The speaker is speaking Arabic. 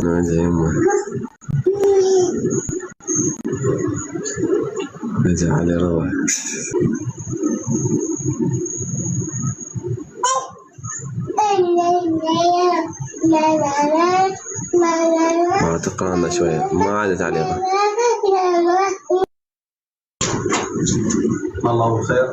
نادي يمه نادي علي روح ما تقرأنا شوية ما عاد تعليقه. الله خير.